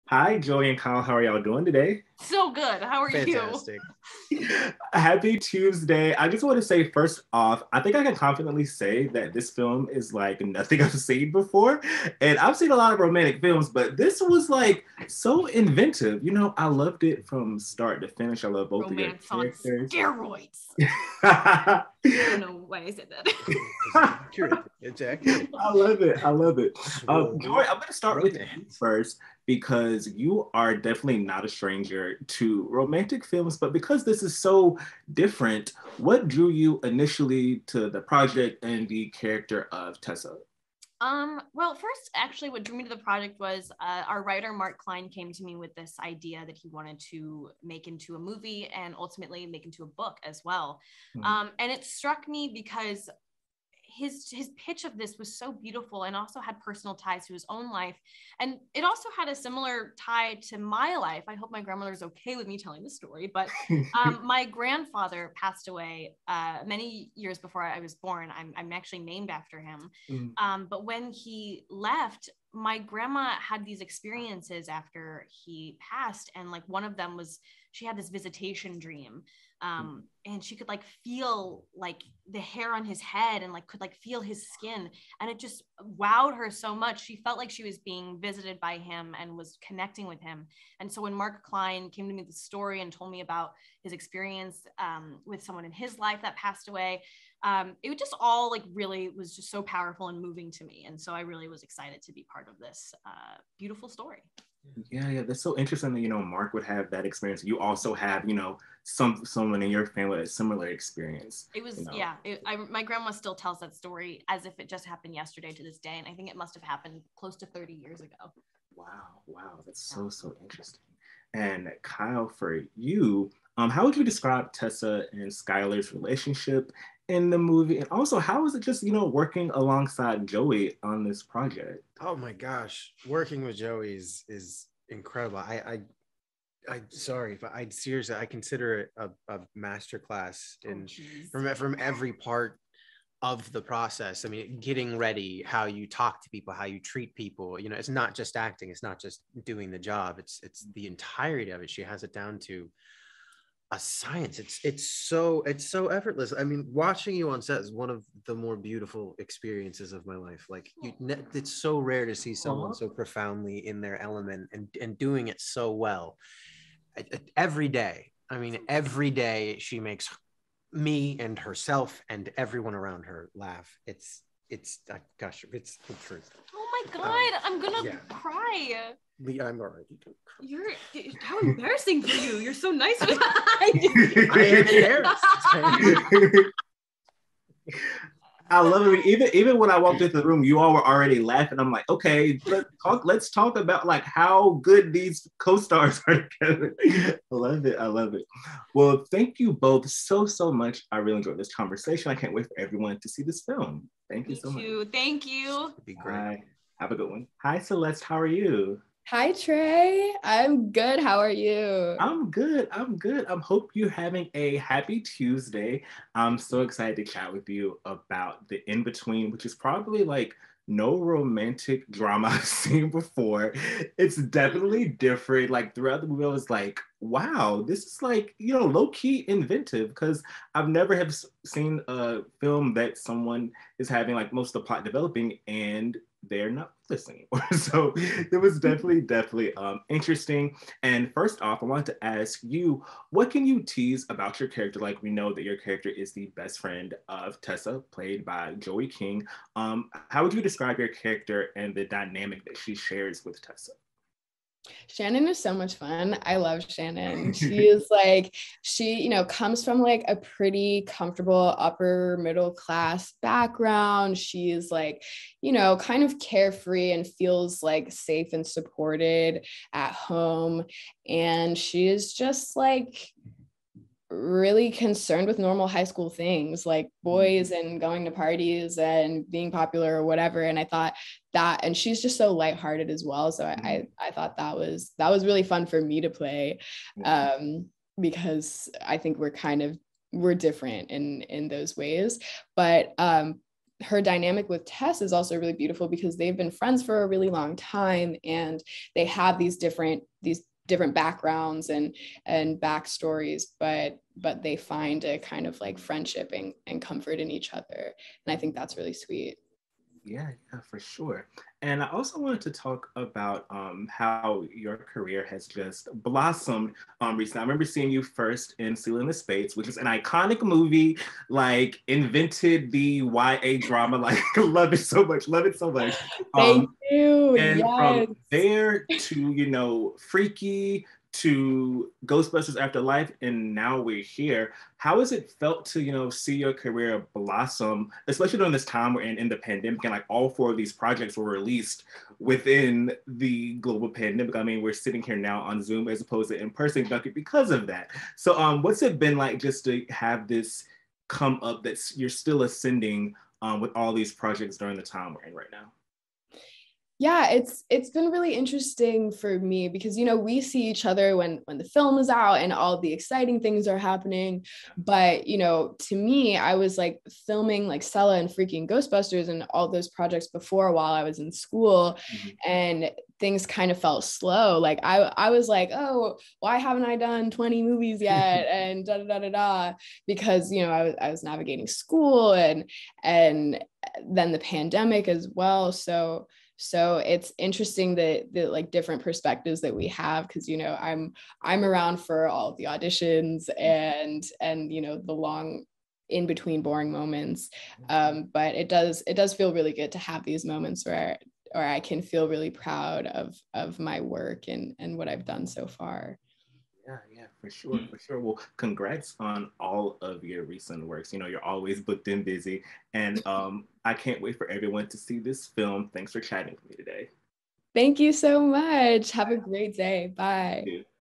Hi, Joey and Kyle. How are y'all doing today? So good. How are you? Fantastic. Happy Tuesday. I just want to say, first off, I think I can confidently say that this film is like nothing I've seen before. And I've seen a lot of romantic films, but this was like so inventive. I loved it from start to finish. I love both of your Romance on characters. steroids. I I don't know why I said that. It's accurate. It's accurate. love it. I love it. Swole Joy, I'm going to start with you romance. first because you are definitely not a stranger to romantic films, but because this is so different, what drew you initially to the project and the character of Tessa? Well, first, actually, what drew me to the project was our writer, Mark Klein, came to me with this idea that he wanted to make into a movie and ultimately make into a book as well. And it struck me because his pitch of this was so beautiful and also had personal ties to his own life, and it also had a similar tie to my life. I hope my grandmother's okay with me telling the story, but my grandfather passed away many years before I was born. I'm actually named after him. But when he left, my grandma had these experiences after he passed, and like one of them was she had this visitation dream, and she could like feel like the hair on his head and like could like feel his skin, and it just wowed her so much. She felt like she was being visited by him and was connecting with him. And so when Mark Klein came to me with the story and told me about his experience with someone in his life that passed away, it would just all like really was just so powerful and moving to me. And so I really was excited to be part of this beautiful story. Yeah, that's so interesting that Mark would have that experience. You also have someone in your family with a similar experience. It was my grandma still tells that story as if it just happened yesterday to this day, and I think it must have happened close to 30 years ago. Wow, that's so interesting. And Kyle, for you, how would you describe Tessa and Skylar's relationship in the movie, and also how is it just working alongside Joey on this project? Oh my gosh, working with Joey is incredible. I sorry, but I seriously I consider it a masterclass in from every part of the process. I mean, getting ready, how you talk to people, how you treat people. It's not just acting, it's not just doing the job. It's the entirety of it. She has it down to a science. It's so effortless. I mean, watching you on set is one of the more beautiful experiences of my life. Like it's so rare to see someone so profoundly in their element and doing it so well. Every day, I mean, every day she makes me and herself and everyone around her laugh. Gosh, it's the truth. Oh my God, I'm gonna cry. Lee, I'm already. You're how embarrassing for you. You're so nice with I am embarrassed. I love it. Even when I walked into the room, you all were already laughing. I'm like, okay, let's talk about like how good these co-stars are together. I love it. I love it. Well, thank you both so much. I really enjoyed this conversation. I can't wait for everyone to see this film. Thank you so much. Thank you. It'd be great. Bye. Have a good one. Hi, Celeste. How are you? Hi, Trey. I'm good. How are you? I'm good. I hope you're having a happy Tuesday. I'm so excited to chat with you about The In Between, which is probably like no romantic drama I've seen before. It's definitely different. Like throughout the movie, I was like, wow, this is like, low key inventive because I've never have seen a film that someone is having like most of the plot developing and they're not listening. So it was definitely interesting. And first off, I wanted to ask you, what can you tease about your character? Like we know that your character is the best friend of Tessa, played by Joey King. How would you describe your character and the dynamic that she shares with Tessa? Shannon is so much fun. I love Shannon. She is like, she, comes from like a pretty comfortable upper middle class background. She is like, kind of carefree and feels like safe and supported at home. And she is just like really concerned with normal high school things like boys and going to parties and being popular or whatever. And I thought that, and she's just so lighthearted as well. So I thought that was really fun for me to play, because I think we're different in those ways. But her dynamic with Tess is also really beautiful because they've been friends for a really long time, and they have these different backgrounds and backstories, but they find a kind of like friendship and comfort in each other. And I think that's really sweet. Yeah, for sure. And I also wanted to talk about how your career has just blossomed recently. I remember seeing you first in Seal in the Spades, which is an iconic movie, like invented the YA drama. Like, love it so much, love it so much. Thank you. And yes. from there to, Freaky, to Ghostbusters Afterlife, and now we're here. How has it felt to, see your career blossom, especially during this time we're in the pandemic, and like all 4 of these projects were released within the global pandemic? I mean, we're sitting here now on Zoom as opposed to in person because of that. So what's it been like just to have this come up that you're still ascending with all these projects during the time we're in right now? Yeah, it's been really interesting for me because, we see each other when the film is out and all the exciting things are happening. But, to me, I was like filming like Stella and freaking Ghostbusters and all those projects before while I was in school. Mm-hmm. And things kind of felt slow. Like I was like, oh, why haven't I done 20 movies yet? And da da da da, because, I was navigating school and then the pandemic as well. So it's interesting that the like different perspectives that we have, because I'm around for all of the auditions and the long in between boring moments, but it does feel really good to have these moments where I can feel really proud of my work and what I've done so far. Yeah, for sure. Well, congrats on all of your recent works. You're always booked and busy, and I can't wait for everyone to see this film. Thanks for chatting with me today. Thank you so much. Have a great day. Bye.